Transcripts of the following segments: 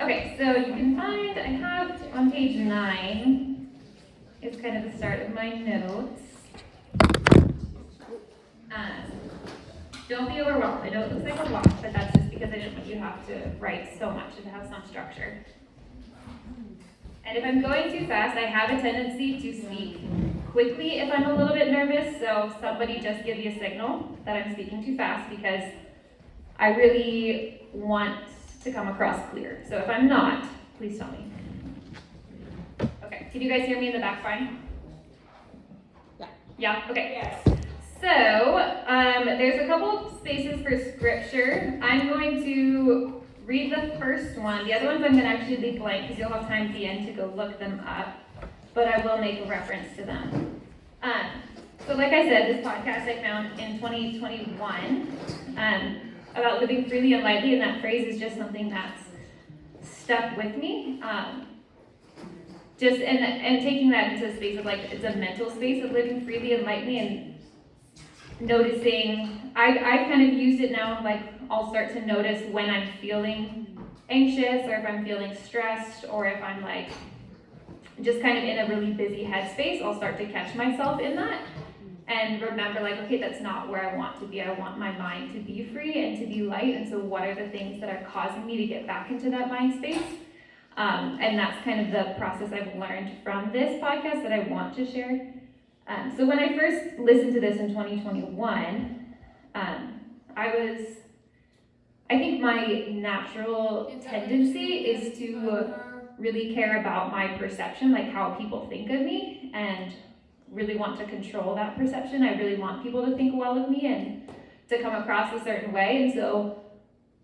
Okay, so you can find, I have on page 9, it's kind of the start of my notes. Don't be overwhelmed. I know it looks like a lot, but that's just because I didn't want you to have to write so much and to have some structure. And if I'm going too fast, I have a tendency to speak quickly if I'm a little bit nervous, so somebody just give me a signal that I'm speaking too fast because I really want to come across clear. So if I'm not, please tell me. Okay, can you guys hear me in the back fine? Yeah. Yeah, okay. Yes. So, there's a couple of spaces for scripture. I'm going to read the first one. The other ones I'm going to actually leave blank because you'll have time at the end to go look them up. But I will make a reference to them. So like I said, this podcast I found in 2021 about living freely and lightly, and that phrase is just something that's stuck with me. And taking that into a space of like, it's a mental space of living freely and lightly and noticing, I've kind of used it now, like I'll start to notice when I'm feeling anxious or if I'm feeling stressed or if I'm like just kind of in a really busy headspace, I'll start to catch myself in that and remember like, okay, that's not where I want to be. I want my mind to be free and to be light. And so what are the things that are causing me to get back into that mind space? And that's kind of the process I've learned from this podcast that I want to share. So when I first listened to this in 2021, I think my natural tendency is to really care about my perception, like how people think of me, and really want to control that perception. I really want people to think well of me and to come across a certain way. And so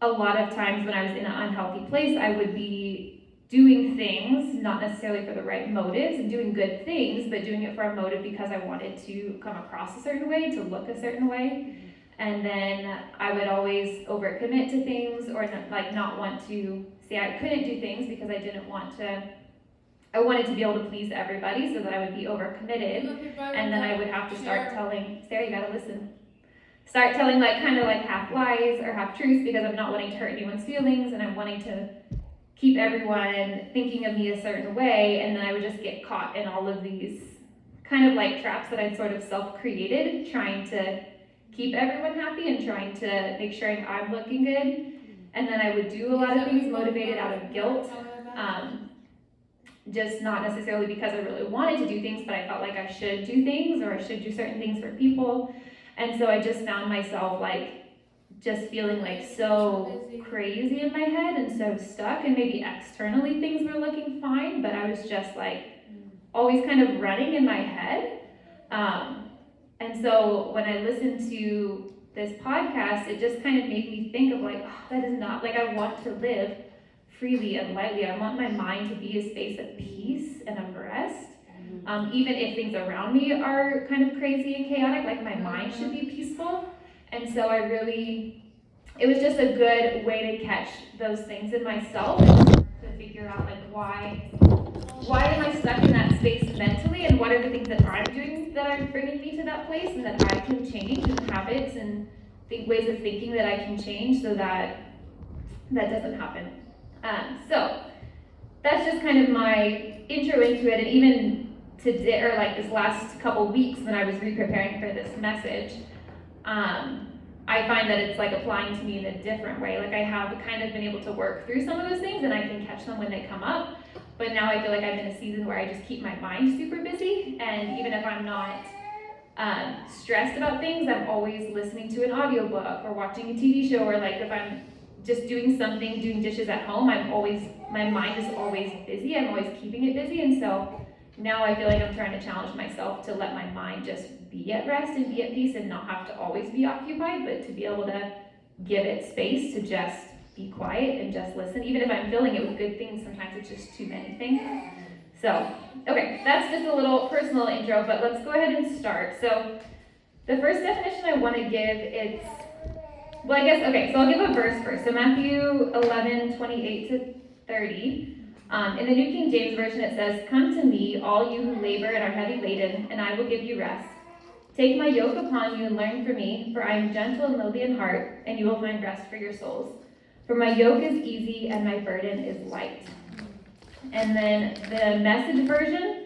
a lot of times when I was in an unhealthy place, I would be doing things, not necessarily for the right motives, and doing good things, but doing it for a motive because I wanted to come across a certain way, to look a certain way. And then I would always overcommit to things or not want to say I couldn't do things because I wanted to be able to please everybody so that I would be overcommitted. And then I would have to start telling, Sarah, you gotta listen. Start telling like kind of like half lies or half truths because I'm not wanting to hurt anyone's feelings and I'm wanting to keep everyone thinking of me a certain way, and then I would just get caught in all of these kind of like traps that I'd sort of self-created, trying to keep everyone happy and trying to make sure I'm looking good. And then I would do a lot of things motivated out of guilt, just not necessarily because I really wanted to do things, but I felt like I should do things or I should do certain things for people. And so I just found myself like just feeling like so crazy in my head and so stuck, and maybe externally things were looking fine, but I was just like always kind of running in my head. And so when I listened to this podcast, it just kind of made me think of like, oh, that is not, like I want to live freely and lightly. I want my mind to be a space of peace and of rest. Even if things around me are kind of crazy and chaotic, like my mind should be peaceful. And so it was just a good way to catch those things in myself and to figure out like why am I stuck in that space mentally, and what are the things that I'm doing that are bringing me to that place and that I can change, and habits and ways of thinking that I can change so that doesn't happen. So that's just kind of my intro into it, and even today, or like this last couple weeks when I was re-preparing for this message, I find that it's like applying to me in a different way. Like I have kind of been able to work through some of those things and I can catch them when they come up. But now I feel like I'm in a season where I just keep my mind super busy. And even if I'm not stressed about things, I'm always listening to an audiobook or watching a TV show, or like if I'm just doing something, doing dishes at home, my mind is always busy. I'm always keeping it busy. And so now I feel like I'm trying to challenge myself to let my mind just be at rest and be at peace and not have to always be occupied, but to be able to give it space to just be quiet and just listen. Even if I'm filling it with good things, sometimes it's just too many things. So, okay, that's just a little personal intro, but let's go ahead and start. So, the first definition I want to give so I'll give a verse first. So Matthew 11:28-30. In the New King James Version it says, "Come to me, all you who labor and are heavy laden, and I will give you rest. Take my yoke upon you and learn from me, for I am gentle and lowly in heart, and you will find rest for your souls. For my yoke is easy and my burden is light. And then the Message version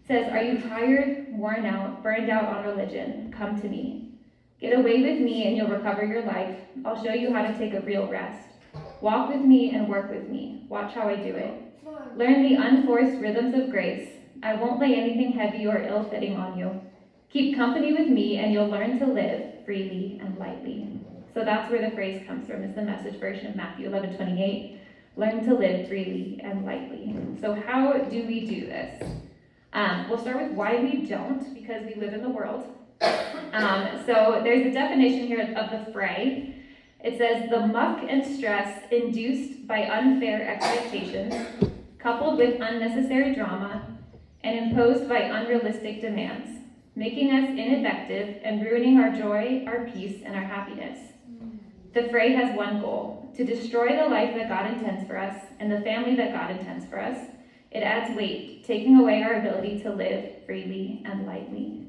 says, are you tired, worn out, burned out on religion? Come to me. Get away with me and you'll recover your life. I'll show you how to take a real rest. Walk with me and work with me. Watch how I do it. Learn the unforced rhythms of grace. I won't lay anything heavy or ill-fitting on you. Keep company with me and you'll learn to live freely and lightly. So that's where the phrase comes from, is the Message version of Matthew 11:28. Learn to live freely and lightly. So how do we do this? We'll start with why we don't, because we live in the world. So there's a definition here of the fray. It says, the muck and stress induced by unfair expectations, coupled with unnecessary drama, and imposed by unrealistic demands, making us ineffective and ruining our joy, our peace, and our happiness. The fray has one goal: to destroy the life that God intends for us and the family that God intends for us. It adds weight, taking away our ability to live freely and lightly.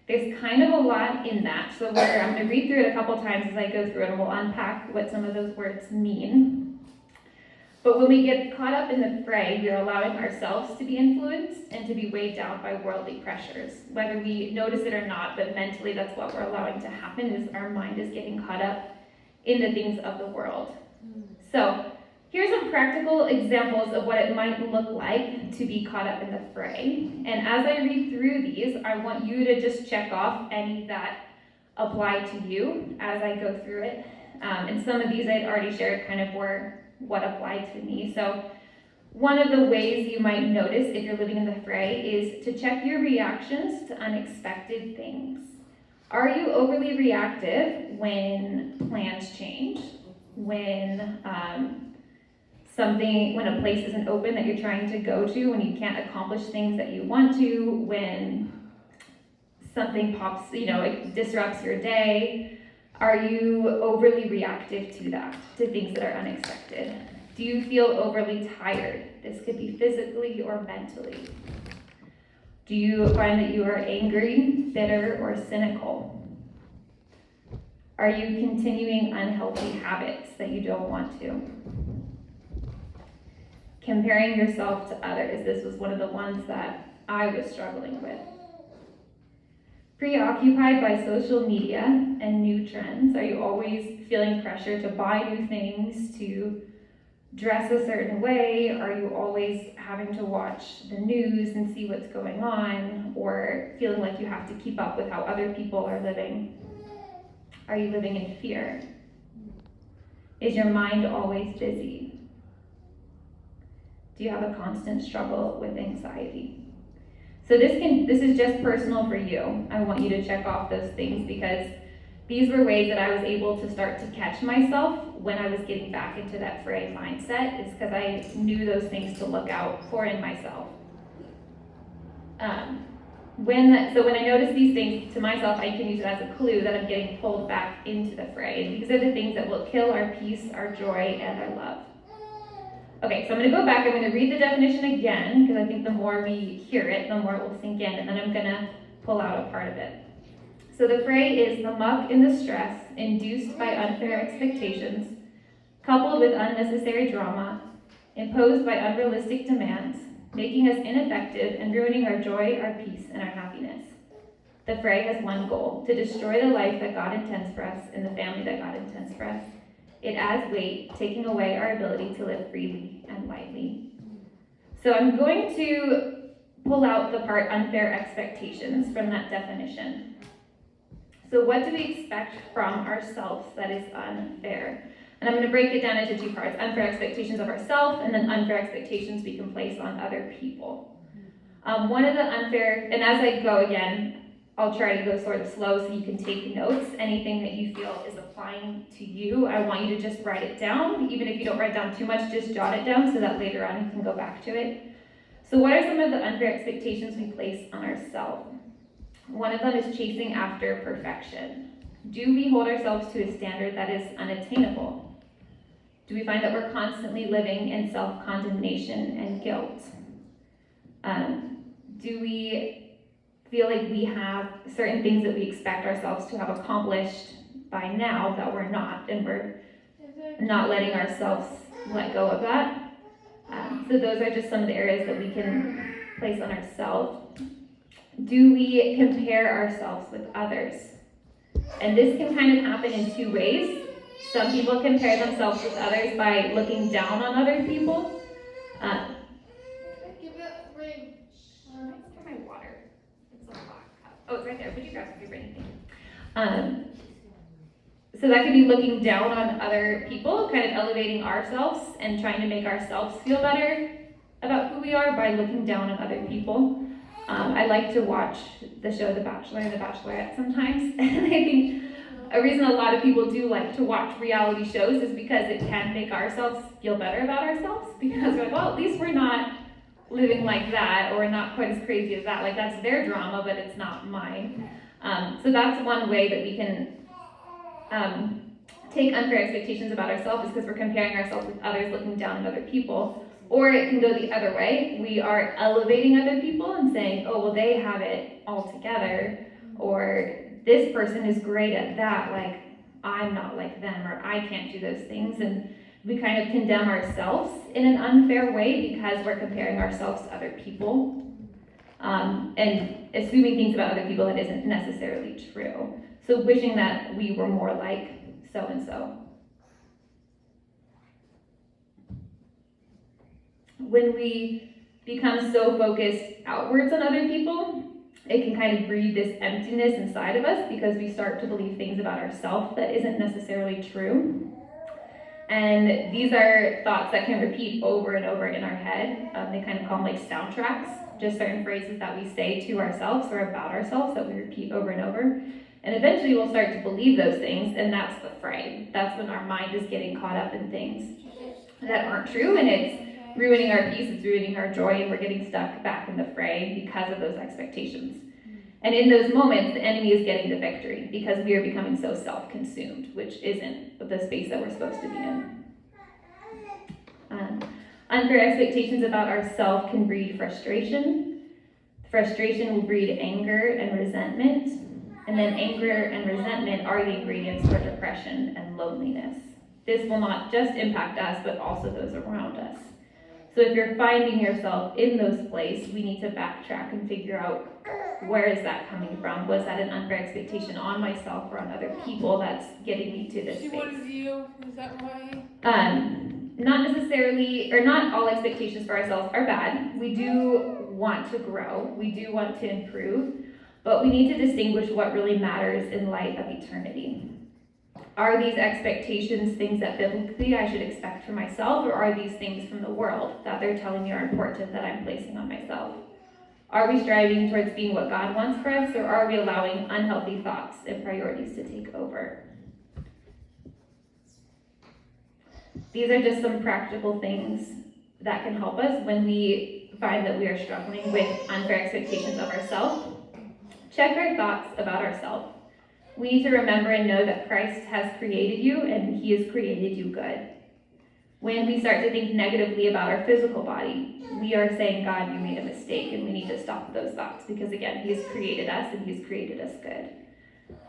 There's kind of a lot in that, so I'm going to read through it a couple times as I go through it, and we'll unpack what some of those words mean. But when we get caught up in the fray, we are allowing ourselves to be influenced and to be weighed down by worldly pressures. Whether we notice it or not, but mentally that's what we're allowing to happen, is our mind is getting caught up in the things of the world. So here's some practical examples of what it might look like to be caught up in the fray. And as I read through these, I want you to just check off any that apply to you as I go through it. And some of these I'd already shared kind of were what applied to me. So one of the ways you might notice if you're living in the fray is to check your reactions to unexpected things. Are you overly reactive when plans change? When when a place isn't open that you're trying to go to, when you can't accomplish things that you want to, when something pops, it disrupts your day? Are you overly reactive to that, to things that are unexpected? Do you feel overly tired? This could be physically or mentally. Do you find that you are angry, bitter, or cynical? Are you continuing unhealthy habits that you don't want to? Comparing yourself to others. This was one of the ones that I was struggling with. Preoccupied by social media and new trends. Are you always feeling pressure to buy new things, to dress a certain way? Are you always having to watch the news and see what's going on, or feeling like you have to keep up with how other people are living? Are you living in fear? Is your mind always busy? Do you have a constant struggle with anxiety? So this is just personal for you. I want you to check off those things, because these were ways that I was able to start to catch myself when I was getting back into that fray mindset, is because I knew those things to look out for in myself. When I notice these things to myself, I can use it as a clue that I'm getting pulled back into the fray. And these are the things that will kill our peace, our joy, and our love. Okay, so I'm going to go back. I'm going to read the definition again, because I think the more we hear it, the more it will sink in, and then I'm going to pull out a part of it. So the fray is the muck and the stress induced by unfair expectations, coupled with unnecessary drama, imposed by unrealistic demands, making us ineffective and ruining our joy, our peace, and our happiness. The fray has one goal: to destroy the life that God intends for us and the family that God intends for us. It adds weight, taking away our ability to live freely and lightly. So I'm going to pull out the part unfair expectations from that definition. So what do we expect from ourselves that is unfair? And I'm going to break it down into two parts: unfair expectations of ourselves, and then unfair expectations we can place on other people. One of the unfair, and as I go again, I'll try to go sort of slow so you can take notes. Anything that you feel is applying to you, I want you to just write it down. Even if you don't write down too much, just jot it down so that later on you can go back to it. So what are some of the unfair expectations we place on ourselves? One of them is chasing after perfection. Do we hold ourselves to a standard that is unattainable? Do we find that we're constantly living in self-condemnation and guilt? Do we feel like we have certain things that we expect ourselves to have accomplished by now that we're not, and we're not letting ourselves let go of that. So those are just some of the areas that we can place on ourselves. Do we compare ourselves with others? And this can kind of happen in two ways. Some people compare themselves with others by looking down on other people. Give it ring. For my water. It's a black cup. Oh, it's right there. Would you grab some for anything? So that could be looking down on other people, kind of elevating ourselves and trying to make ourselves feel better about who we are by looking down on other people. I like to watch the show The Bachelor and The Bachelorette sometimes, and I think a reason a lot of people do like to watch reality shows is because it can make ourselves feel better about ourselves, because we're like, well, at least we're not living like that, or not quite as crazy as that. Like, that's their drama, but it's not mine. So that's one way that we can take unfair expectations about ourselves, is because we're comparing ourselves with others, looking down on other people. Or it can go the other way. We are elevating other people and saying, oh, well, they have it all together, or this person is great at that, like, I'm not like them, or I can't do those things. And we kind of condemn ourselves in an unfair way because we're comparing ourselves to other people, and assuming things about other people that isn't necessarily true. So wishing that we were more like so-and-so. When we become so focused outwards on other people, it can kind of breed this emptiness inside of us, because we start to believe things about ourselves that isn't necessarily true. And these are thoughts that can repeat over and over in our head. They kind of call them like soundtracks, just certain phrases that we say to ourselves or about ourselves that we repeat over and over. And eventually we'll start to believe those things, and that's the fray. That's when our mind is getting caught up in things that aren't true, and it's ruining our peace, it's ruining our joy, and we're getting stuck back in the fray because of those expectations. And in those moments, the enemy is getting the victory, because we are becoming so self-consumed, which isn't the space that we're supposed to be in. Unfair expectations about ourselves can breed frustration. Frustration will breed anger and resentment. And then anger and resentment are the ingredients for depression and loneliness. This will not just impact us, but also those around us. So if you're finding yourself in those places, we need to backtrack and figure out, where is that coming from? Was that an unfair expectation on myself or on other people that's getting me to this space? She wanted you, is that why? Not necessarily, or not all expectations for ourselves are bad. We do want to grow, we do want to improve, but we need to distinguish what really matters in light of eternity. Are these expectations things that biblically I should expect for myself, or are these things from the world that they're telling me are important that I'm placing on myself? Are we striving towards being what God wants for us, or are we allowing unhealthy thoughts and priorities to take over? These are just some practical things that can help us when we find that we are struggling with unfair expectations of ourselves. Check our thoughts about ourselves. We need to remember and know that Christ has created you, and he has created you good. When we start to think negatively about our physical body, we are saying, God, you made a mistake, and we need to stop those thoughts, because again, he has created us and he's created us good.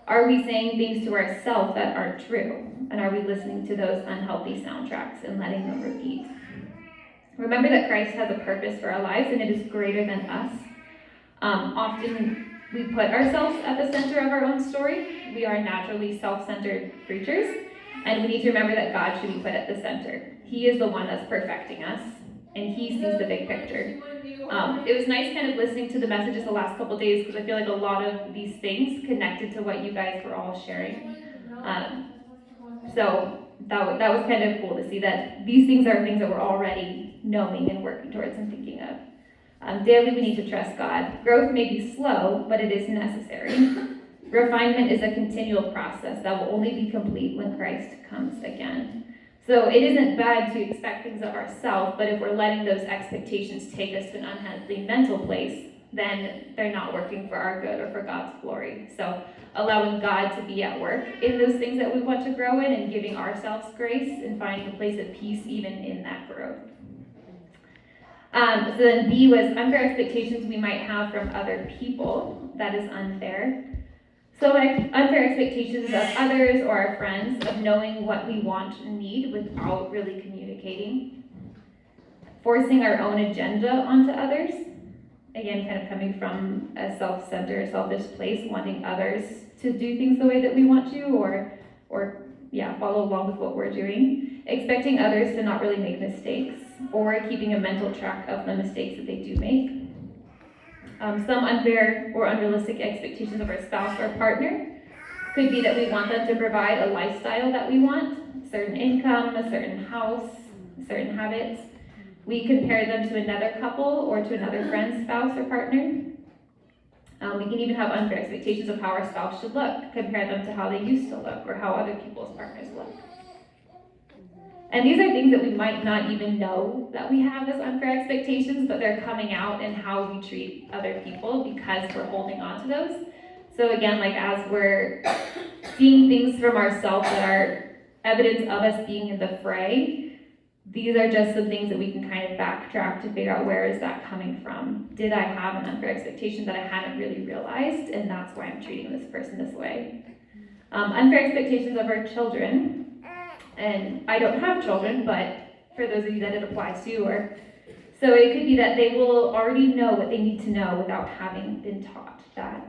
Are we saying things to ourselves that aren't true? And are we listening to those unhealthy soundtracks and letting them repeat? Remember that Christ has a purpose for our lives, and it is greater than us. Often we put ourselves at the center of our own story. We are naturally self-centered creatures, and we need to remember that God should be put at the center. He is the one that's perfecting us, and he sees the big picture. It was nice kind of listening to the messages the last couple of days, because I feel like a lot of these things connected to what you guys were all sharing. So that was kind of cool to see that these things are things that we're already knowing and working towards and thinking of. Daily we need to trust God. Growth may be slow, but it is necessary. Refinement is a continual process that will only be complete when Christ comes again. So it isn't bad to expect things of ourselves, but if we're letting those expectations take us to an unhealthy mental place, then they're not working for our good or for God's glory. So allowing God to be at work in those things that we want to grow in, and giving ourselves grace and finding a place of peace even in that growth. So then B was unfair expectations we might have from other people. That is unfair. So unfair expectations of others or our friends, of knowing what we want and need without really communicating. Forcing our own agenda onto others. Again, kind of coming from a self-centered, selfish place, wanting others to do things the way that we want to, or follow along with what we're doing. Expecting others to not really make mistakes, or keeping a mental track of the mistakes that they do make. Some unfair or unrealistic expectations of our spouse or partner could be that we want them to provide a lifestyle that we want, a certain income, a certain house, certain habits. We compare them to another couple or to another friend's spouse or partner. We can even have unfair expectations of how our spouse should look, compare them to how they used to look or how other people's partners look. And these are things that we might not even know that we have as unfair expectations, but they're coming out in how we treat other people because we're holding on to those. So again, like as we're seeing things from ourselves that are evidence of us being in the fray, these are just some things that we can kind of backtrack to figure out where is that coming from. Did I have an unfair expectation that I hadn't really realized, and that's why I'm treating this person this way? Unfair expectations of our children. And I don't have children, but for those of you that it applies to, so it could be that they will already know what they need to know without having been taught that.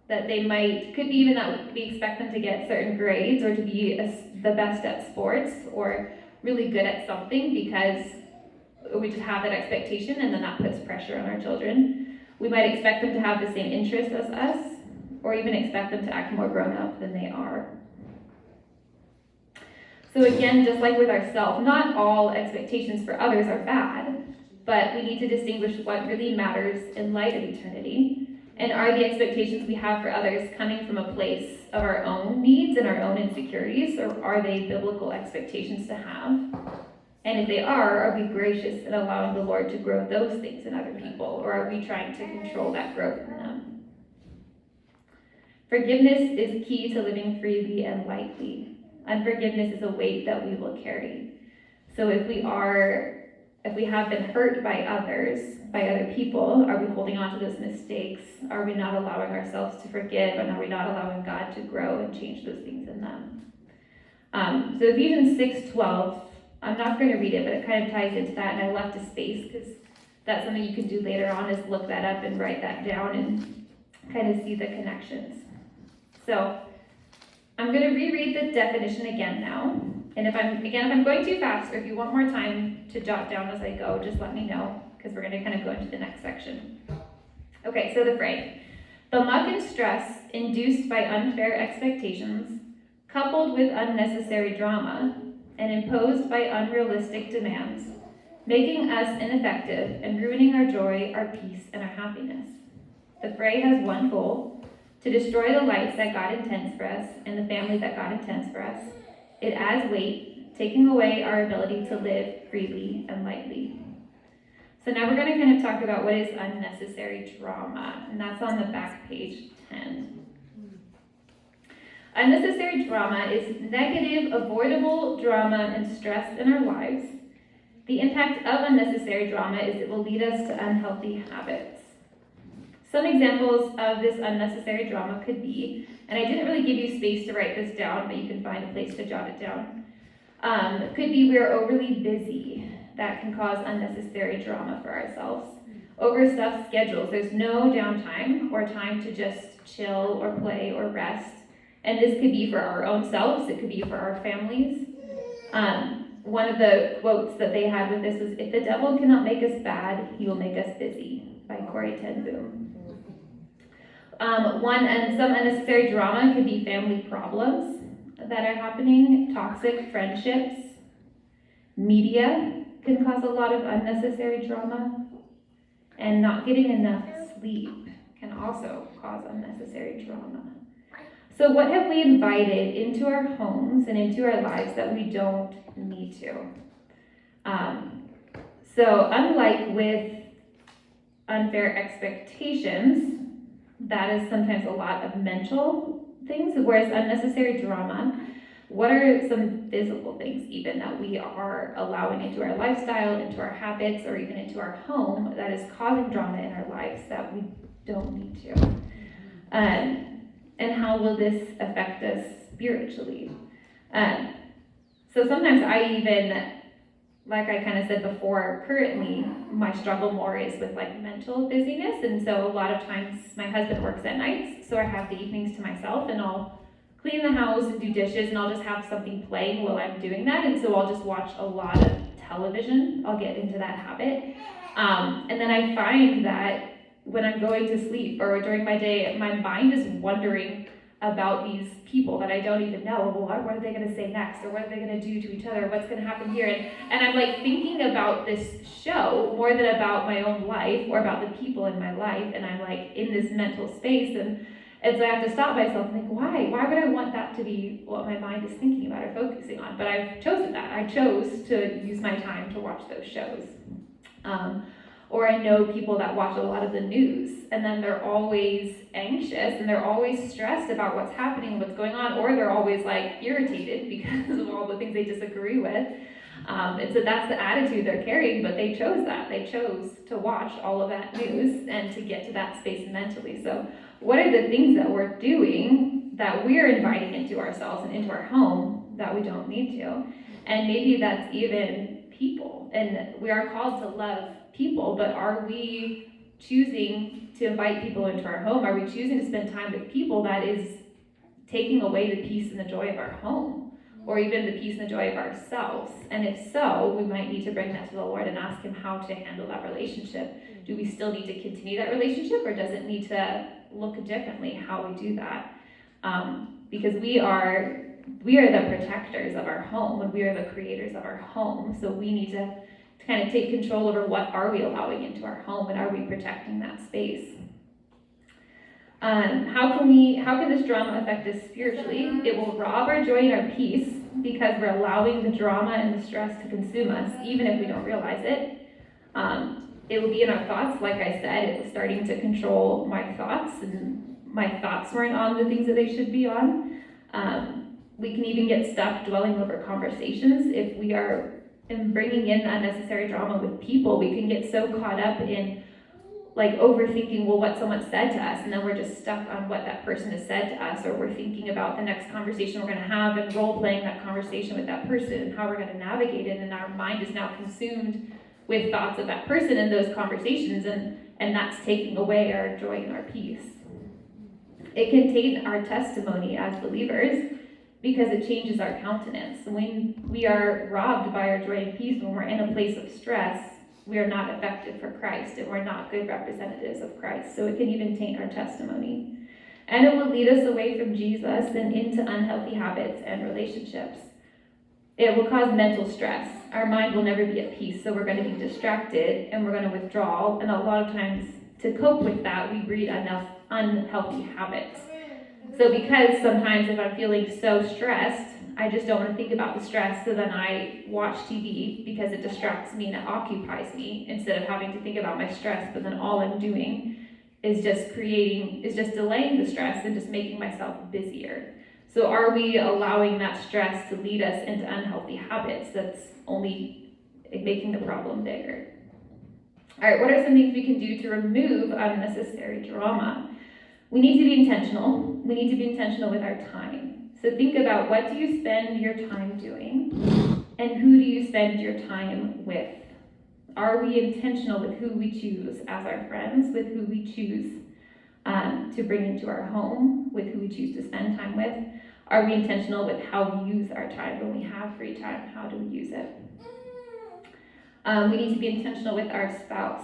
That they could be even that we expect them to get certain grades or to be the best at sports or really good at something because we just have that expectation, and then that puts pressure on our children. We might expect them to have the same interests as us, or even expect them to act more grown up than they are. So again, just like with ourselves, not all expectations for others are bad, but we need to distinguish what really matters in light of eternity. And are the expectations we have for others coming from a place of our own needs and our own insecurities, or are they biblical expectations to have? And if they are we gracious in allowing the Lord to grow those things in other people, or are we trying to control that growth in them? Forgiveness is key to living freely and lightly. Unforgiveness is a weight that we will carry. So if we have been hurt by others, by other people, are we holding on to those mistakes? Are we not allowing ourselves to forgive? And are we not allowing God to grow and change those things in them? So Ephesians 6:12, I'm not going to read it, but it kind of ties into that, and I left a space because that's something you can do later on, is look that up and write that down and kind of see the connections. So I'm going to reread the definition again now. And if I'm going too fast, or if you want more time to jot down as I go, just let me know, because we're going to kind of go into the next section. Okay, so the phrase: the muck and stress induced by unfair expectations, coupled with unnecessary drama, and imposed by unrealistic demands, making us ineffective and ruining our joy, our peace, and our happiness. The fray has one goal: to destroy the life that God intends for us and the family that God intends for us. It adds weight, taking away our ability to live freely and lightly. So now we're going to kind of talk about what is unnecessary drama, and that's on the back page 10. Unnecessary drama is negative, avoidable drama and stress in our lives. The impact of unnecessary drama is it will lead us to unhealthy habits. Some examples of this unnecessary drama could be, and I didn't really give you space to write this down, but you can find a place to jot it down. It could be we're overly busy. That can cause unnecessary drama for ourselves. Overstuffed schedules. There's no downtime or time to just chill or play or rest. And this could be for our own selves. It could be for our families. One of the quotes that they had with this was, "If the devil cannot make us bad, he will make us busy," by Corrie ten Boom. Some unnecessary drama could be family problems that are happening, toxic friendships. Media can cause a lot of unnecessary drama, and not getting enough sleep can also cause unnecessary drama. So what have we invited into our homes and into our lives that we don't need to? So unlike with unfair expectations, that is sometimes a lot of mental things, whereas unnecessary drama, what are some physical things even that we are allowing into our lifestyle, into our habits, or even into our home that is causing drama in our lives that we don't need to? And how will this affect us spiritually? So sometimes I even, like I kind of said before, currently my struggle more is with like mental busyness, and so a lot of times my husband works at nights, so I have the evenings to myself, and I'll clean the house and do dishes, and I'll just have something playing while I'm doing that, and so I'll just watch a lot of television. I'll get into that habit, and then I find that when I'm going to sleep or during my day, my mind is wondering about these people that I don't even know. Well, what are they going to say next, or what are they going to do to each other? What's going to happen here? And I'm like thinking about this show more than about my own life or about the people in my life, and I'm like in this mental space, and so I have to stop myself and think, why would I want that to be what my mind is thinking about or focusing on? But I've chosen that. I chose to use my time to watch those shows. Or I know people that watch a lot of the news, and then they're always anxious and they're always stressed about what's happening and what's going on, or they're always like irritated because of all the things they disagree with. And so that's the attitude they're carrying, but they chose that. They chose to watch all of that news and to get to that space mentally. So what are the things that we're doing that we're inviting into ourselves and into our home that we don't need to? And maybe that's even people. And we are called to love people, but are we choosing to invite people into our home? Are we choosing to spend time with people that is taking away the peace and the joy of our home, or even the peace and the joy of ourselves? And if so, we might need to bring that to the Lord and ask him how to handle that relationship. Do we still need to continue that relationship, or does it need to look differently how we do that? Because we are the protectors of our home, and we are the creators of our home, so we need to kind of take control over what are we allowing into our home, and are we protecting that space? How can this drama affect us spiritually? It will rob our joy and our peace because we're allowing the drama and the stress to consume us, even if we don't realize it. It will be in our thoughts. Like I said, it was starting to control my thoughts, and my thoughts weren't on the things that they should be on. We can even get stuck dwelling over conversations. If we are bringing in unnecessary drama with people, we can get so caught up in like overthinking, well, what someone said to us, and then we're just stuck on what that person has said to us, or we're thinking about the next conversation we're going to have and role-playing that conversation with that person and how we're going to navigate it, and our mind is now consumed with thoughts of that person and those conversations, and that's taking away our joy and our peace. It can taint our testimony as believers because it changes our countenance. When we are robbed by our joy and peace, when we're in a place of stress, we are not effective for Christ, and we're not good representatives of Christ. So it can even taint our testimony. And it will lead us away from Jesus and into unhealthy habits and relationships. It will cause mental stress. Our mind will never be at peace, so we're going to be distracted and we're going to withdraw. And a lot of times, to cope with that, we breed unhealthy habits. So because sometimes if I'm feeling so stressed, I just don't want to think about the stress, so then I watch TV because it distracts me and it occupies me instead of having to think about my stress, but then all I'm doing is just delaying the stress and just making myself busier. So are we allowing that stress to lead us into unhealthy habits that's only making the problem bigger? All right, what are some things we can do to remove unnecessary drama? We need to be intentional. We need to be intentional with our time. So think about, what do you spend your time doing, and who do you spend your time with? Are we intentional with who we choose as our friends, with who we choose to bring into our home, with who we choose to spend time with? Are we intentional with how we use our time? When we have free time, how do we use it? We need to be intentional with our spouse.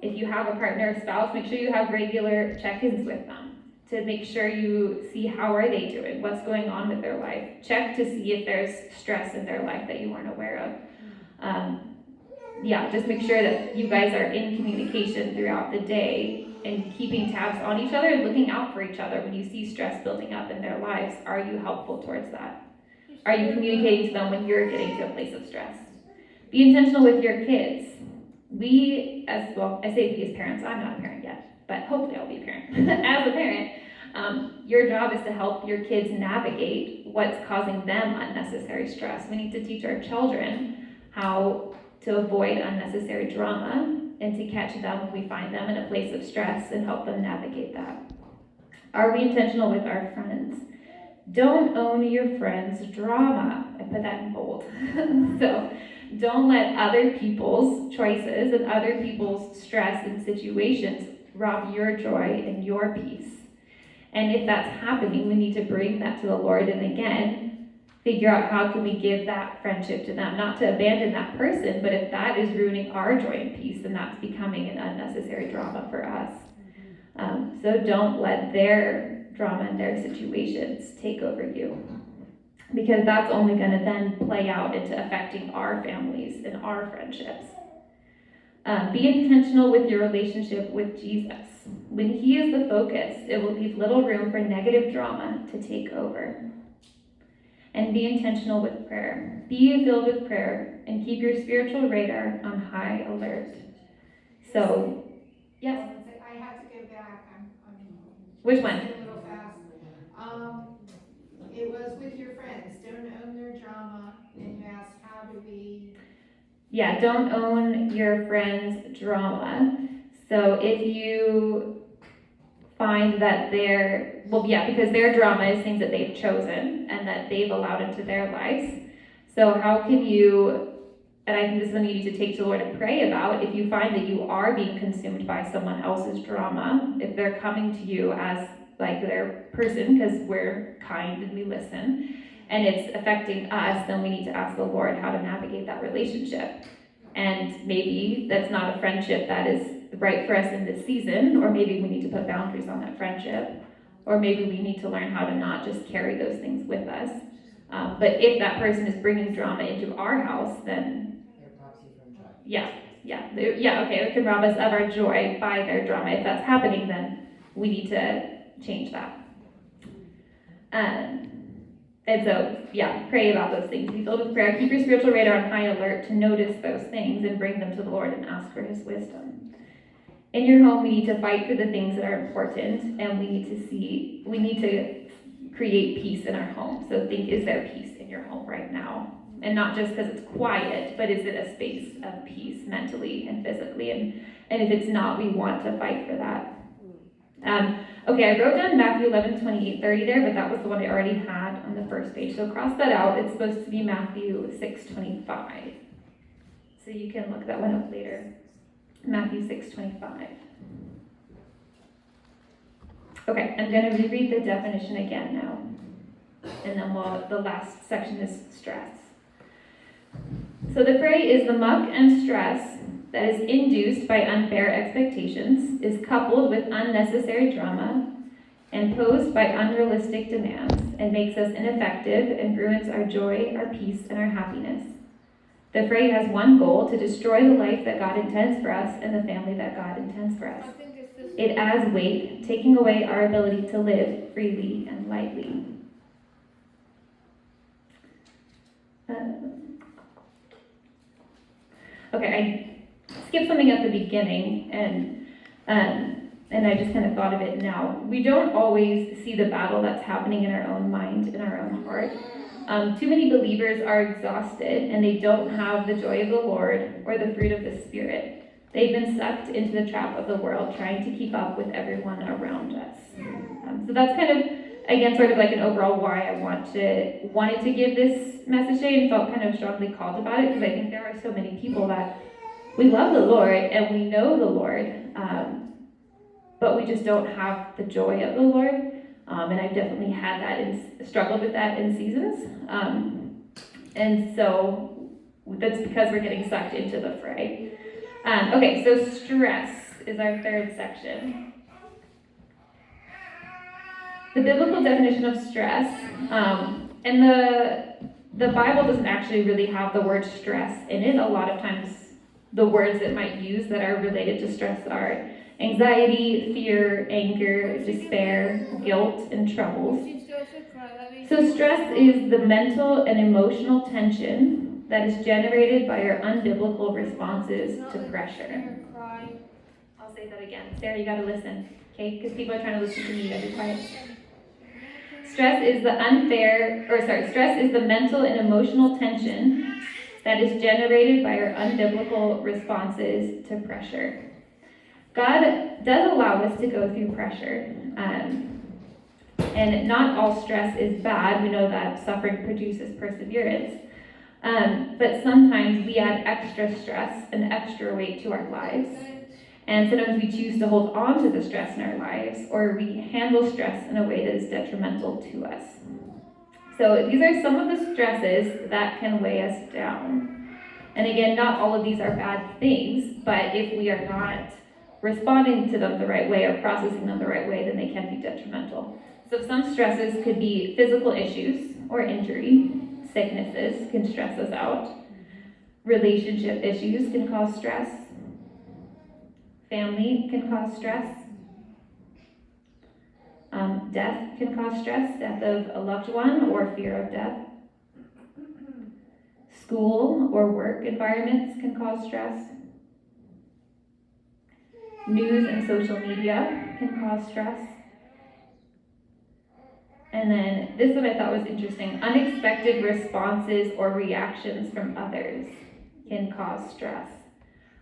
If you have a partner or spouse, make sure you have regular check-ins with them to make sure you see how are they doing, what's going on with their life. Check to see if there's stress in their life that you weren't aware of. Just make sure that you guys are in communication throughout the day and keeping tabs on each other and looking out for each other. When you see stress building up in their lives, are you helpful towards that? Are you communicating to them when you're getting to a place of stress? Be intentional with your kids. I say we as parents, I'm not a parent yet, but hopefully I'll be a parent. As a parent, your job is to help your kids navigate what's causing them unnecessary stress. We need to teach our children how to avoid unnecessary drama and to catch them when we find them in a place of stress and help them navigate that. Are we intentional with our friends? Don't own your friends' drama. I put that in bold. So don't let other people's choices and other people's stress and situations rob your joy and your peace. And if that's happening, we need to bring that to the Lord and again, figure out how can we give that friendship to them. Not to abandon that person, but if that is ruining our joy and peace, then that's becoming an unnecessary drama for us. So don't let their drama and their situations take over you. Because that's only going to then play out into affecting our families and our friendships. Be intentional with your relationship with Jesus. When he is the focus, it will leave little room for negative drama to take over. And be intentional with prayer. Be filled with prayer and keep your spiritual radar on high alert. So, yes. I have to go back. Which one? A little fast. It was with your friends. Don't own their drama. And you asked, how do we? Yeah, don't own your friends' drama. So if you find that because their drama is things that they've chosen and that they've allowed into their lives. So how can you, and I think this is something you need to take to the Lord and pray about, if you find that you are being consumed by someone else's drama, if they're coming to you as like their person, because we're kind and we listen, and it's affecting us, then we need to ask the Lord how to navigate that relationship. And maybe that's not a friendship that is right for us in this season, or maybe we need to put boundaries on that friendship, or maybe we need to learn how to not just carry those things with us. But if that person is bringing drama into our house, then okay, it can rob us of our joy by their drama. If that's happening, then we need to change that. And so, pray about those things. Be filled with prayer. Keep your spiritual radar on high alert to notice those things and bring them to the Lord and ask for his wisdom. In your home, we need to fight for the things that are important, and we need to create peace in our home. So think, is there peace in your home right now? And not just because it's quiet, but is it a space of peace mentally and physically? And if it's not, we want to fight for that. Okay, I wrote down Matthew 11, 28, 30 there, but that was the one I already had on the first page. So cross that out. It's supposed to be Matthew 6, 25. So you can look that one up later. Matthew 6, 25. Okay, I'm going to reread the definition again now. And then the last section is stress. So the fray is the muck and stress that is induced by unfair expectations, is coupled with unnecessary drama, and posed by unrealistic demands, and makes us ineffective and ruins our joy, our peace, and our happiness. The fray has one goal: to destroy the life that God intends for us and the family that God intends for us. It adds weight, taking away our ability to live freely and lightly. Okay, I skipped something at the beginning, and I just kind of thought of it now. We don't always see the battle that's happening in our own mind, in our own heart. Too many believers are exhausted, and they don't have the joy of the Lord or the fruit of the Spirit. They've been sucked into the trap of the world, trying to keep up with everyone around us. So that's kind of, again, sort of like an overall why I wanted to give this message today, and felt kind of strongly called about it, because I think there are so many people that we love the Lord and we know the Lord, but we just don't have the joy of the Lord. And I've definitely had that and struggled with that in seasons. And so that's because we're getting sucked into the fray. Okay, so stress is our third section. The biblical definition of stress, and the Bible doesn't actually really have the word stress in it. A lot of times the words it might use that are related to stress are anxiety, fear, anger, despair, guilt, and troubles. So stress is the mental and emotional tension that is generated by our unbiblical responses to pressure. I'll say that again. Sarah, you gotta listen, okay? Because people are trying to listen to me, you gotta be quiet. Stress is the mental and emotional tension that is generated by our unbiblical responses to pressure. God does allow us to go through pressure. And not all stress is bad. We know that suffering produces perseverance. But sometimes we add extra stress and extra weight to our lives. And sometimes we choose to hold on to the stress in our lives, or we handle stress in a way that is detrimental to us. So these are some of the stresses that can weigh us down. And again, not all of these are bad things, but if we are not responding to them the right way or processing them the right way, then they can be detrimental. So some stresses could be physical issues or injury. Sicknesses can stress us out. Relationship issues can cause stress. Family can cause stress. Death can cause stress, death of a loved one or fear of death. School or work environments can cause stress. News and social media can cause stress. And then this one I thought was interesting. Unexpected responses or reactions from others can cause stress.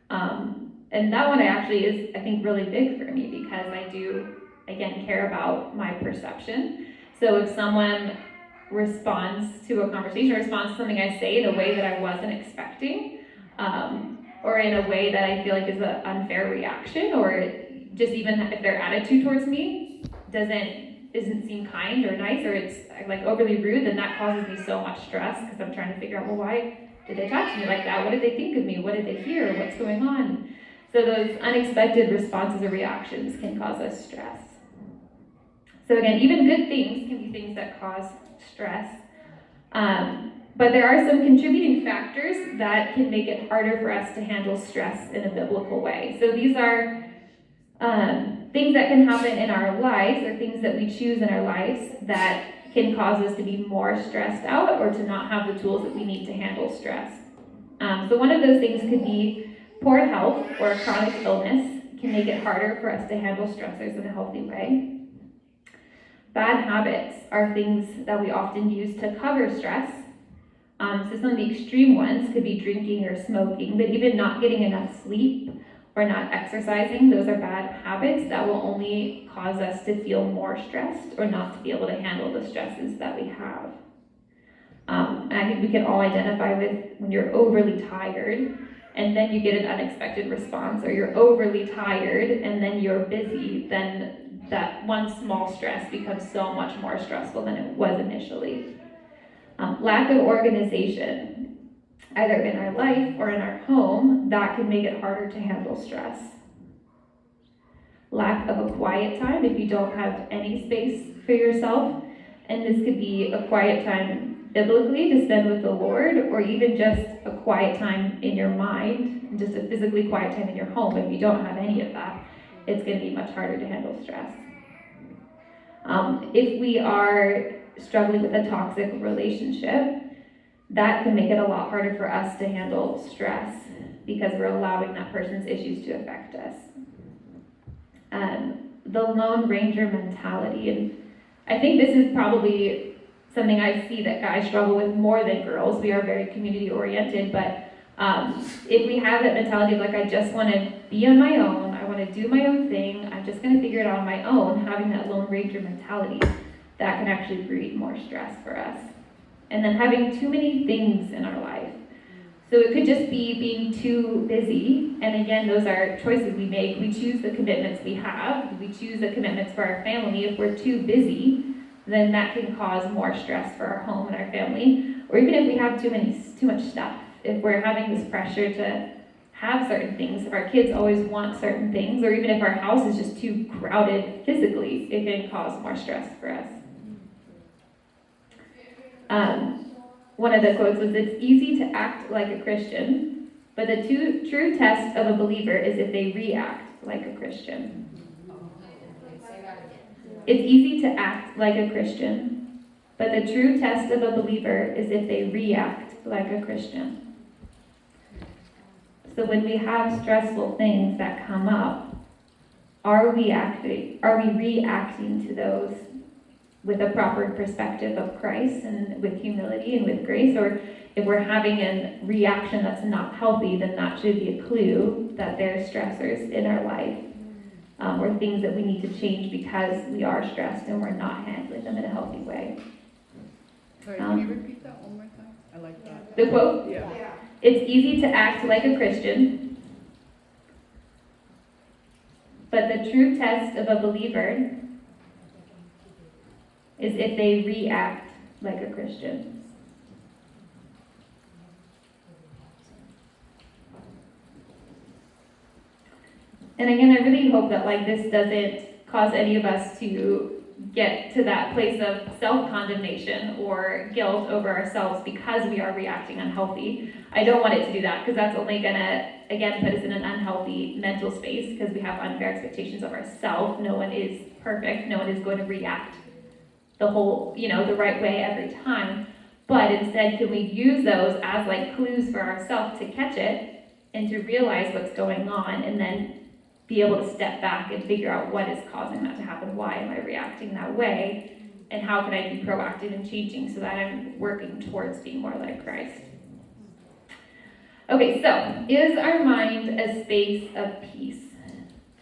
And that one actually is, I think, really big for me because I do, again, care about my perception. So if someone responds to a conversation, or responds to something I say in a way that I wasn't expecting, or in a way that I feel like is an unfair reaction, or just even if their attitude towards me isn't seem kind or nice, or it's like overly rude, then that causes me so much stress because I'm trying to figure out, well, why did they talk to me like that? What did they think of me? What did they hear? What's going on? So those unexpected responses or reactions can cause us stress. So again, even good things can be things that cause stress. But there are some contributing factors that can make it harder for us to handle stress in a biblical way. So these are things that can happen in our lives, or things that we choose in our lives that can cause us to be more stressed out or to not have the tools that we need to handle stress. So one of those things could be poor health or chronic illness can make it harder for us to handle stressors in a healthy way. Bad habits are things that we often use to cover stress. So some of the extreme ones could be drinking or smoking, but even not getting enough sleep or not exercising, those are bad habits that will only cause us to feel more stressed or not to be able to handle the stresses that we have. And I think we can all identify with when you're overly tired and then you get an unexpected response, or you're overly tired and then you're busy, then that one small stress becomes so much more stressful than it was initially. Lack of organization, either in our life or in our home, that can make it harder to handle stress. Lack of a quiet time, if you don't have any space for yourself, and this could be a quiet time biblically to spend with the Lord, or even just a quiet time in your mind, just a physically quiet time in your home. If you don't have any of that, it's going to be much harder to handle stress. If we are struggling with a toxic relationship, that can make it a lot harder for us to handle stress because we're allowing that person's issues to affect us. The Lone Ranger mentality, and I think this is probably something I see that guys struggle with more than girls. We are very community oriented, but if we have that mentality of like, I just want to be on my own, I want to do my own thing, I'm just going to figure it out on my own, having that Lone Ranger mentality, that can actually breed more stress for us. And then having too many things in our life. So it could just be being too busy. And again, those are choices we make. We choose the commitments we have. We choose the commitments for our family. If we're too busy, then that can cause more stress for our home and our family. Or even if we have too much stuff. If we're having this pressure to have certain things, if our kids always want certain things, or even if our house is just too crowded physically, it can cause more stress for us. One of the quotes was, "It's easy to act like a Christian, but the true test of a believer is if they react like a Christian." It's easy to act like a Christian, but the true test of a believer is if they react like a Christian. So when we have stressful things that come up, are we reacting to those with a proper perspective of Christ and with humility and with grace? Or if we're having a reaction that's not healthy, then that should be a clue that there's stressors in our life. or things that we need to change because we are stressed and we're not handling them in a healthy way. Sorry, can you repeat that one more time? I like that. The quote, Yeah. it's easy to act like a Christian, but the true test of a believer is if they react like a Christian. And again, I really hope that this doesn't cause any of us to get to that place of self-condemnation or guilt over ourselves because we are reacting unhealthy. I don't want it to do that, because that's only gonna, again, put us in an unhealthy mental space, because we have unfair expectations of ourselves. No one is perfect. No one is going to react the right way every time. But instead, can we use those as clues for ourselves to catch it and to realize what's going on, and then be able to step back and figure out what is causing that to happen. Why am I reacting that way? And how can I be proactive in changing so that I'm working towards being more like Christ? Okay, so is our mind a space of peace?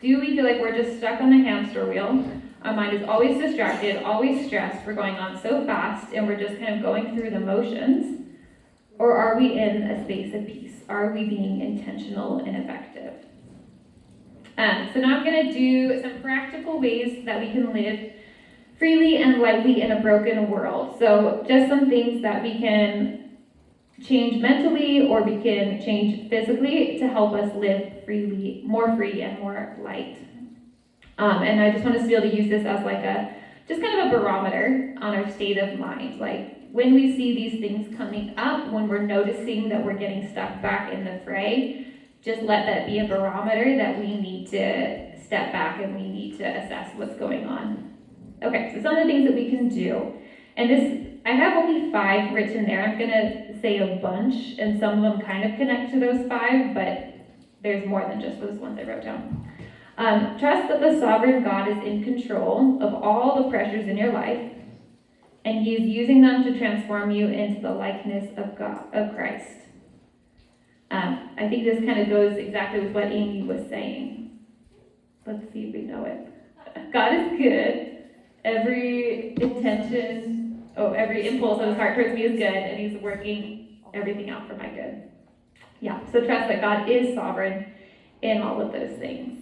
Do we feel like we're just stuck on the hamster wheel? Our mind is always distracted, always stressed. We're going on so fast and we're just kind of going through the motions. Or are we in a space of peace? Are we being intentional and effective? So now I'm going to do some practical ways that we can live freely and lightly in a broken world. So just some things that we can change mentally or we can change physically to help us live freely, more free and more light. And I just want us to be able to use this as just kind of a barometer on our state of mind. When we see these things coming up, when we're noticing that we're getting stuck back in the fray, just let that be a barometer that we need to step back and we need to assess what's going on. Okay, so some of the things that we can do. And I have only 5 written there. I'm going to say a bunch, and some of them kind of connect to those 5, but there's more than just those ones I wrote down. Trust that the sovereign God is in control of all the pressures in your life, and He is using them to transform you into the likeness of Christ. I think this kind of goes exactly with what Amy was saying. Let's see if we know it. God is good. Every impulse of His heart towards me is good, and He's working everything out for my good. Yeah, so trust that God is sovereign in all of those things.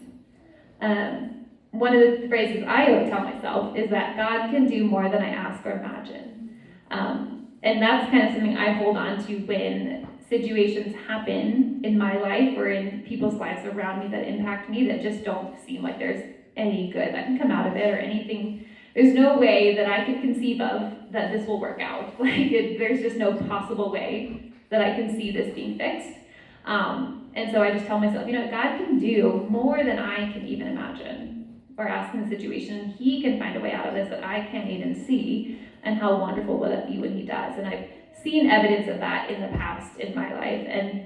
One of the phrases I always tell myself is that God can do more than I ask or imagine. And that's kind of something I hold on to when situations happen in my life or in people's lives around me that impact me that just don't seem like there's any good that can come out of it or anything. There's no way that I could conceive of that this will work out. There's just no possible way that I can see this being fixed. And so I just tell myself, God can do more than I can even imagine or ask in the situation. He can find a way out of this that I can't even see. And how wonderful will it be when He does? And I've seen evidence of that in the past in my life. And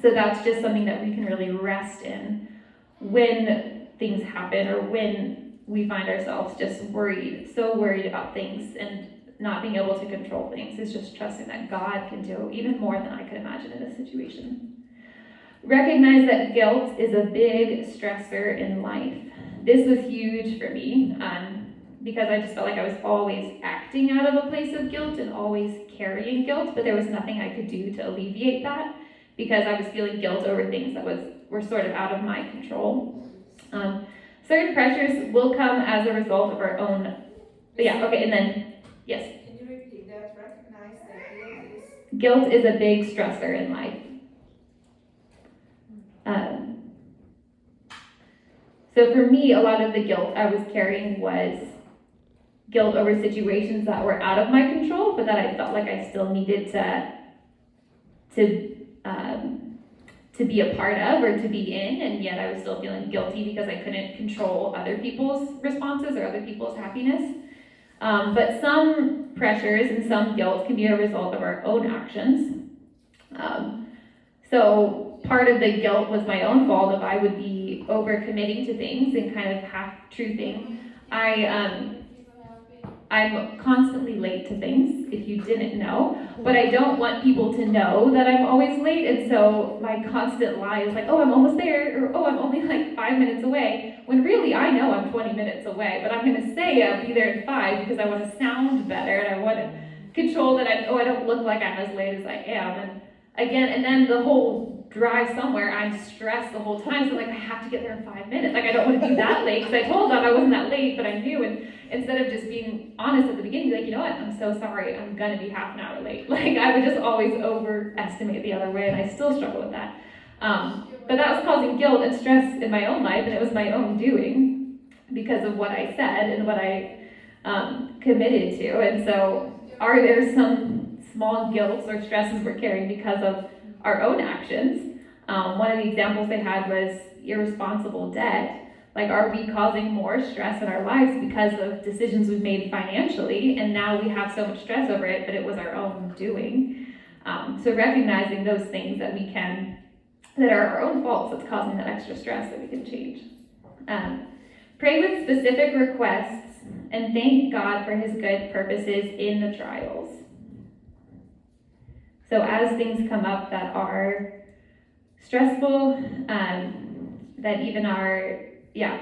so that's just something that we can really rest in when things happen or when we find ourselves just so worried about things and not being able to control things. Is just trusting that God can do even more than I could imagine in this situation. Recognize that guilt is a big stressor in life. This was huge for me because I just felt like I was always acting out of a place of guilt and always carrying guilt, but there was nothing I could do to alleviate that because I was feeling guilt over things that were sort of out of my control. Certain pressures will come as a result of our own. And then, yes? Can you repeat that? Recognize that guilt is a big stressor in life. So for me, a lot of the guilt I was carrying was guilt over situations that were out of my control, but that I felt like I still needed to be a part of or to be in, and yet I was still feeling guilty because I couldn't control other people's responses or other people's happiness. But some pressures and some guilt can be a result of our own actions. So part of the guilt was my own fault if I would be overcommitting to things and kind of half-truthing. I'm constantly late to things, if you didn't know, but I don't want people to know that I'm always late, and so my constant lie is like, oh, I'm almost there, or oh, I'm only like 5 minutes away, when really I know I'm 20 minutes away, but I'm gonna say I'll be there in 5 because I wanna sound better, and I wanna control that I don't look like I'm as late as I am, and again, and then the whole drive somewhere, I'm stressed the whole time, so like I have to get there in 5 minutes, like I don't wanna do that late, because I told them I wasn't that late, but I knew, and instead of just being honest at the beginning, be like, you know what, I'm so sorry, I'm gonna be half an hour late. Like, I would just always overestimate the other way, and I still struggle with that. But that was causing guilt and stress in my own life, and it was my own doing because of what I said and what I committed to. And so, are there some small guilts or stresses we're carrying because of our own actions? One of the examples they had was irresponsible debt. Like, are we causing more stress in our lives because of decisions we've made financially, and now we have so much stress over it, but it was our own doing? So recognizing those things that that are our own faults that's causing that extra stress that we can change. Pray with specific requests and thank God for his good purposes in the trials. So as things come up that are stressful,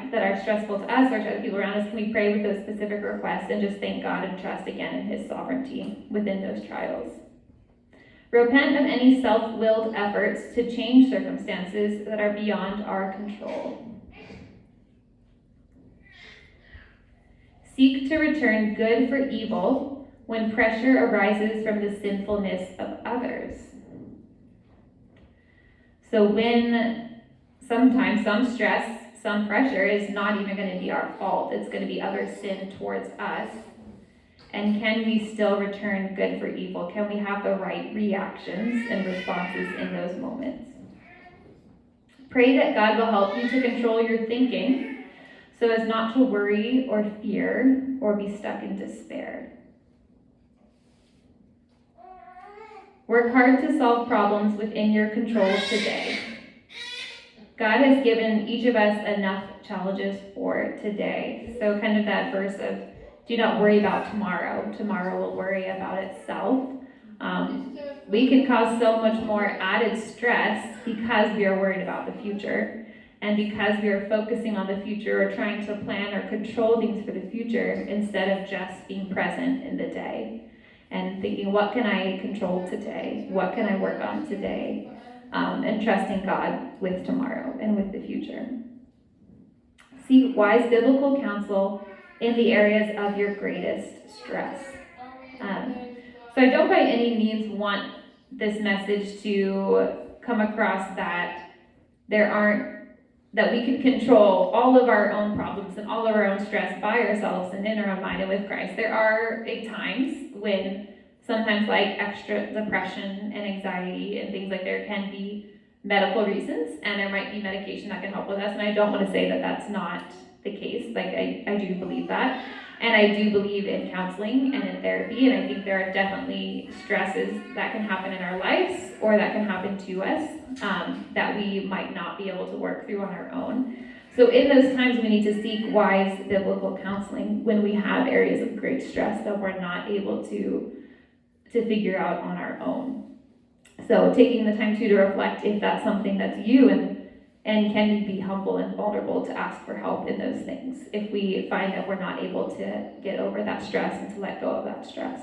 that are stressful to us or to other people around us, can we pray with those specific requests and just thank God and trust again in his sovereignty within those trials? Repent of any self-willed efforts to change circumstances that are beyond our control. Seek to return good for evil when pressure arises from the sinfulness of others. So when sometimes some stress, some pressure is not even going to be our fault. It's going to be other sin towards us. And can we still return good for evil? Can we have the right reactions and responses in those moments? Pray that God will help you to control your thinking so as not to worry or fear or be stuck in despair. Work hard to solve problems within your control today. God has given each of us enough challenges for today. So kind of that verse of, do not worry about tomorrow. Tomorrow will worry about itself. We can cause so much more added stress because we are worried about the future. And because we are focusing on the future or trying to plan or control things for the future instead of just being present in the day. And thinking, what can I control today? What can I work on today? And trusting God with tomorrow and with the future. Seek wise biblical counsel in the areas of your greatest stress. So I don't by any means want this message to come across that that we can control all of our own problems and all of our own stress by ourselves and in our own mind and with Christ. There are times when sometimes like extra depression and anxiety and things like there can be medical reasons, and there might be medication that can help with us. And I don't want to say that that's not the case. Like I do believe that. And I do believe in counseling and in therapy. And I think there are definitely stresses that can happen in our lives or that can happen to us that we might not be able to work through on our own. So in those times, we need to seek wise biblical counseling when we have areas of great stress that we're not able to figure out on our own. So taking the time to reflect if that's something that's you, and can we be humble and vulnerable to ask for help in those things if we find that we're not able to get over that stress and to let go of that stress.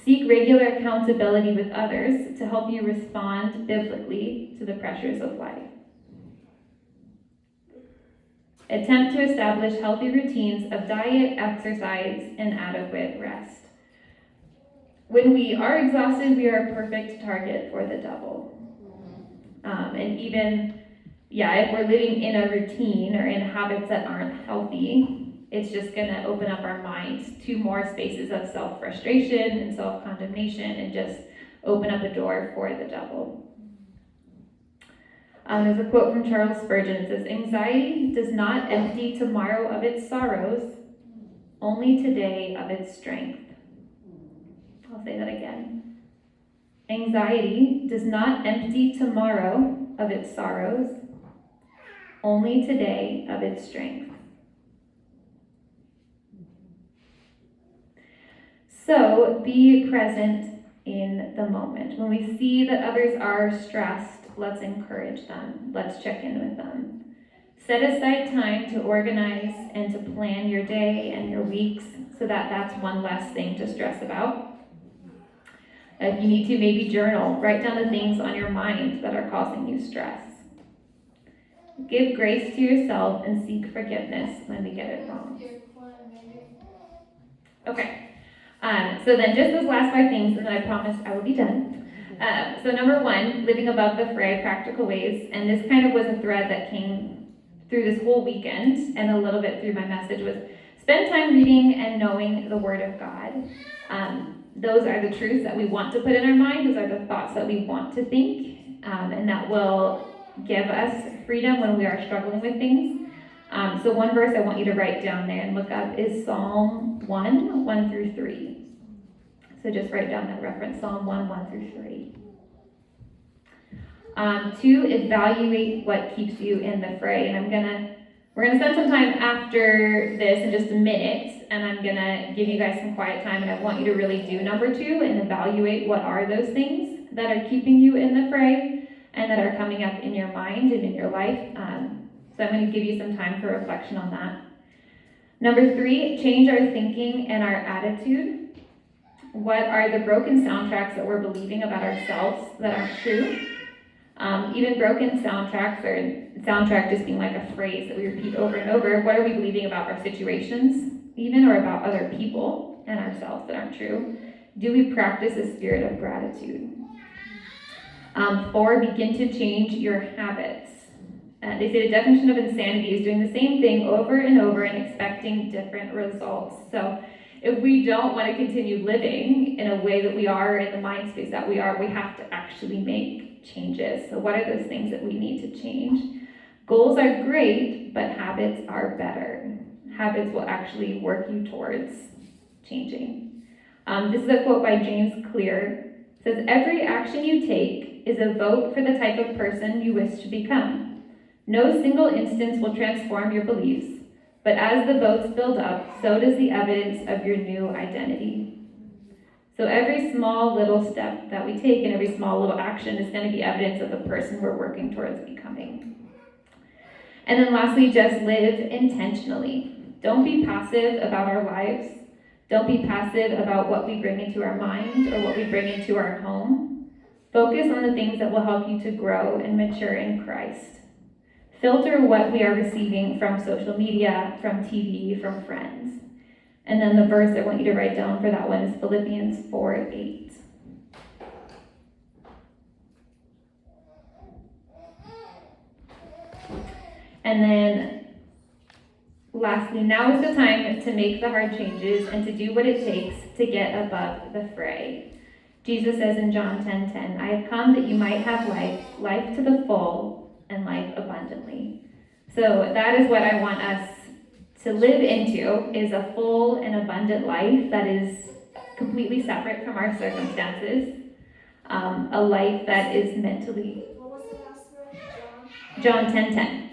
Seek regular accountability with others to help you respond biblically to the pressures of life. Attempt to establish healthy routines of diet, exercise, and adequate rest. When we are exhausted, we are a perfect target for the devil. And even, if we're living in a routine or in habits that aren't healthy, it's just going to open up our minds to more spaces of self-frustration and self-condemnation and just open up a door for the devil. There's a quote from Charles Spurgeon. It says, "Anxiety does not empty tomorrow of its sorrows, only today of its strength." I'll say that again. Anxiety does not empty tomorrow of its sorrows, only today of its strength. So be present in the moment. When we see that others are stressed, let's encourage them. Let's check in with them. Set aside time to organize and to plan your day and your weeks so that that's one less thing to stress about. If you need to, maybe journal. Write down the things on your mind that are causing you stress. Give grace to yourself and seek forgiveness when we get it wrong. Okay. So then just those last 5 things, and then I promise I will be done. So number 1, living above the fray, practical ways. And this kind of was a thread that came through this whole weekend and a little bit through my message was spend time reading and knowing the Word of God. Those are the truths that we want to put in our mind. Those are the thoughts that we want to think. And that will give us freedom when we are struggling with things. So one verse I want you to write down there and look up is Psalm 1 through 3. So just write down that reference, Psalm 1 through 3. 2, evaluate what keeps you in the fray. And we're gonna spend some time after this in just a minute, and I'm gonna give you guys some quiet time, and I want you to really do number 2 and evaluate what are those things that are keeping you in the fray and that are coming up in your mind and in your life. So I'm going to give you some time for reflection on that. Number 3, change our thinking and our attitude. What are the broken soundtracks that we're believing about ourselves that aren't true? Even broken soundtracks, or soundtrack just being like a phrase that we repeat over and over. What are we believing about our situations, even, or about other people and ourselves that aren't true? Do we practice a spirit of gratitude? 4, begin to change your habits. They say the definition of insanity is doing the same thing over and over and expecting different results. So if we don't want to continue living in a way that we are, in the mind space that we are, we have to actually make changes. So what are those things that we need to change? Goals are great, but habits are better. Habits will actually work you towards changing. This is a quote by James Clear. It says, every action you take is a vote for the type of person you wish to become. No single instance will transform your beliefs, but as the votes build up, so does the evidence of your new identity. So every small little step that we take and every small little action is going to be evidence of the person we're working towards becoming. And then lastly, just live intentionally. Don't be passive about our lives. Don't be passive about what we bring into our mind or what we bring into our home. Focus on the things that will help you to grow and mature in Christ. Filter what we are receiving from social media, from TV, from friends. And then the verse I want you to write down for that one is Philippians 4:8. And then lastly, now is the time to make the hard changes and to do what it takes to get above the fray. Jesus says in John 10:10, I have come that you might have life to the full, and life abundantly. So that is what I want us to live into, is a full and abundant life that is completely separate from our circumstances, a life that is mentally... What was the last word, John 10:10.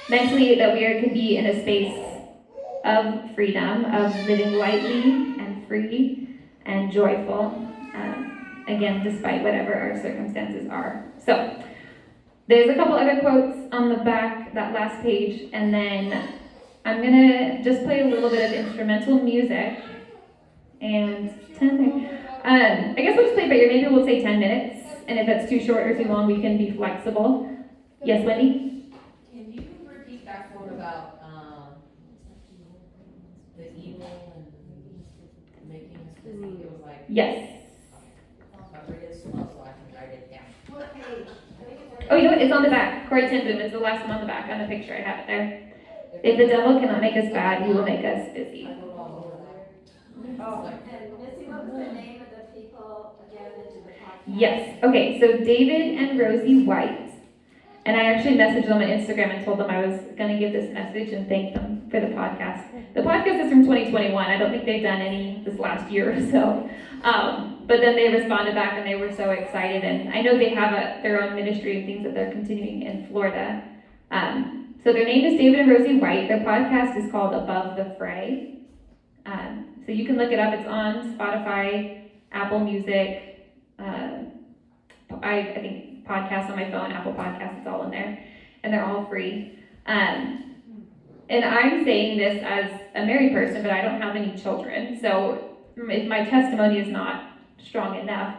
Mentally, that we can be in a space of freedom, of living lightly and free and joyful, again, despite whatever our circumstances are. So, there's a couple other quotes on the back, that last page, and then I'm going to just play a little bit of instrumental music, and I guess we'll just play it by ear. Maybe we'll say 10 minutes, and if that's too short or too long, we can be flexible. Yes, Wendy? Can you repeat that quote about the evil and making us busy? It was like, Yes. but read it slow so I can write it down. What page? Oh, you know what? It's on the back. Corey ten Boom. It's the last one on the back. On the picture, I have it there. If the devil cannot make us bad, he will make us busy. I wrote all over there. Oh, and Missy, what was the name of the people again that did the podcast? Yes. Okay, so David and Rosie White. And I actually messaged them on Instagram and told them I was going to give this message and thank them for the podcast. The podcast is from 2021. I don't think they've done any this last year or so. But then they responded back and they were so excited. And I know they have their own ministry and things that they're continuing in Florida. So their name is David and Rosie White. Their podcast is called Above the Fray. So So you can look it up. It's on Spotify, Apple Music, I think podcasts on my phone, Apple Podcasts, it's all in there. And they're all free. And I'm saying this as a married person, but I don't have any children. So if my testimony is not strong enough,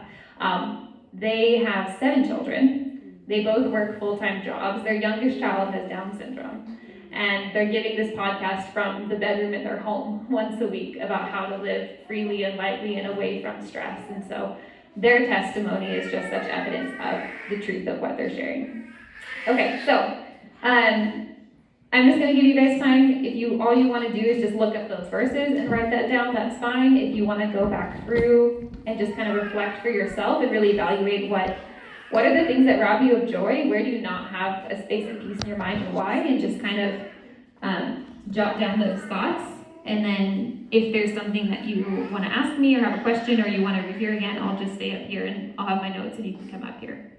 they have 7 children. They both work full-time jobs. Their youngest child has Down syndrome. And they're giving this podcast from the bedroom in their home once a week about how to live freely and lightly and away from stress. And so their testimony is just such evidence of the truth of what they're sharing. Okay, so I'm just going to give you guys time. If all you want to do is just look up those verses and write that down, that's fine. If you want to go back through and just kind of reflect for yourself and really evaluate what are the things that rob you of joy, where do you not have a space of peace in your mind and why, and just kind of jot down those thoughts. And then if there's something that you want to ask me or have a question or you want to review again, I'll just stay up here and I'll have my notes and you can come up here.